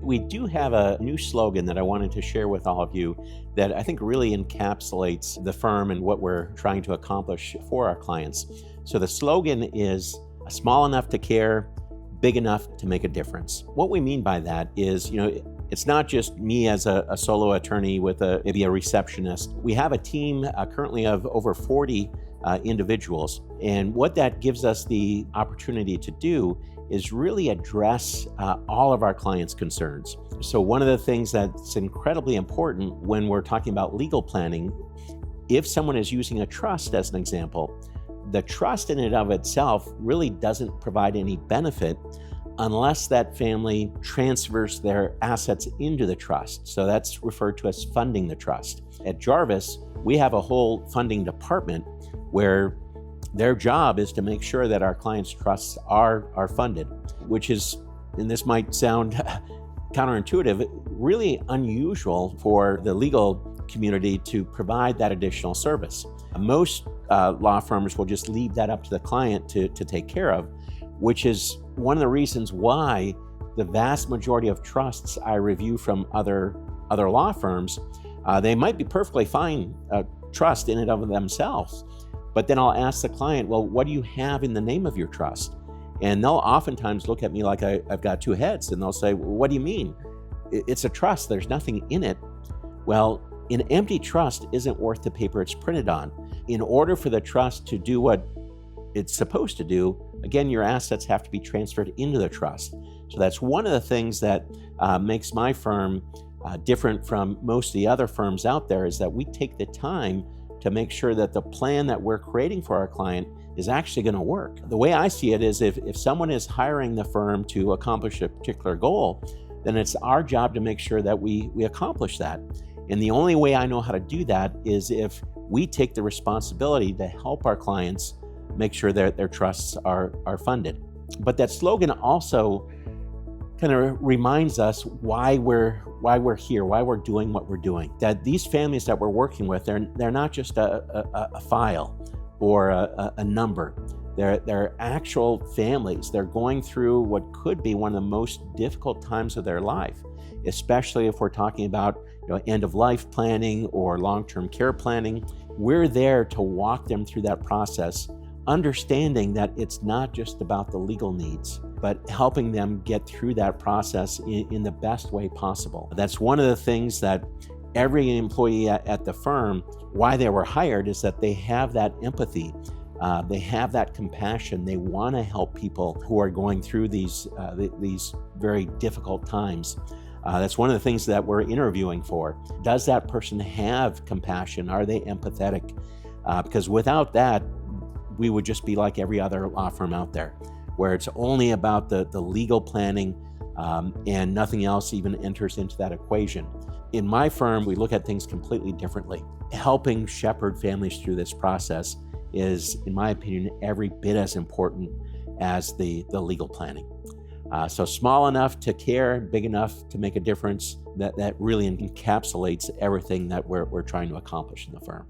We do have a new slogan that I wanted to share with all of you that I think really encapsulates the firm and what we're trying to accomplish for our clients. So the slogan is small enough to care, big enough to make a difference. What we mean by that is, it's not just me as a solo attorney with maybe a receptionist. We have a team currently of over 40 individuals. And what that gives us the opportunity to do is really address all of our clients' concerns. So one of the things that's incredibly important when we're talking about legal planning, if someone is using a trust as an example, the trust in and of itself really doesn't provide any benefit unless that family transfers their assets into the trust. So that's referred to as funding the trust. At Jarvis, we have a whole funding department where their job is to make sure that our clients' trusts are funded, which is, and this might sound counterintuitive, really unusual for the legal community to provide that additional service. Most law firms will just leave that up to the client to take care of, which is one of the reasons why the vast majority of trusts I review from other law firms, they might be perfectly fine trust in and of themselves, but then I'll ask the client, well, what do you have in the name of your trust? And they'll oftentimes look at me like I've got two heads, and they'll say, well, what do you mean? It's a trust, there's nothing in it. Well, an empty trust isn't worth the paper it's printed on. In order for the trust to do what it's supposed to do, again, your assets have to be transferred into the trust. So that's one of the things that makes my firm different from most of the other firms out there, is that we take the time to make sure that the plan that we're creating for our client is actually going to work. The way I see it is if someone is hiring the firm to accomplish a particular goal, then it's our job to make sure that we accomplish that. And the only way I know how to do that is if we take the responsibility to help our clients make sure that their trusts are funded. But that slogan also kind of reminds us why we're here, why we're doing what we're doing. That these families that we're working with, they're not just a file or a number. They're actual families. They're going through what could be one of the most difficult times of their life, especially if we're talking about end of life planning or long-term care planning. We're there to walk them through that process, understanding that it's not just about the legal needs, but helping them get through that process in the best way possible. That's one of the things that every employee at the firm, why they were hired, is that they have that empathy. They have that compassion. They want to help people who are going through these very difficult times. That's one of the things that we're interviewing for. Does that person have compassion? Are they empathetic? Because without that, we would just be like every other law firm out there, where it's only about the legal planning and nothing else even enters into that equation. In my firm, we look at things completely differently. Helping shepherd families through this process is, in my opinion, every bit as important as the legal planning. So small enough to care, big enough to make a difference, that really encapsulates everything that we're trying to accomplish in the firm.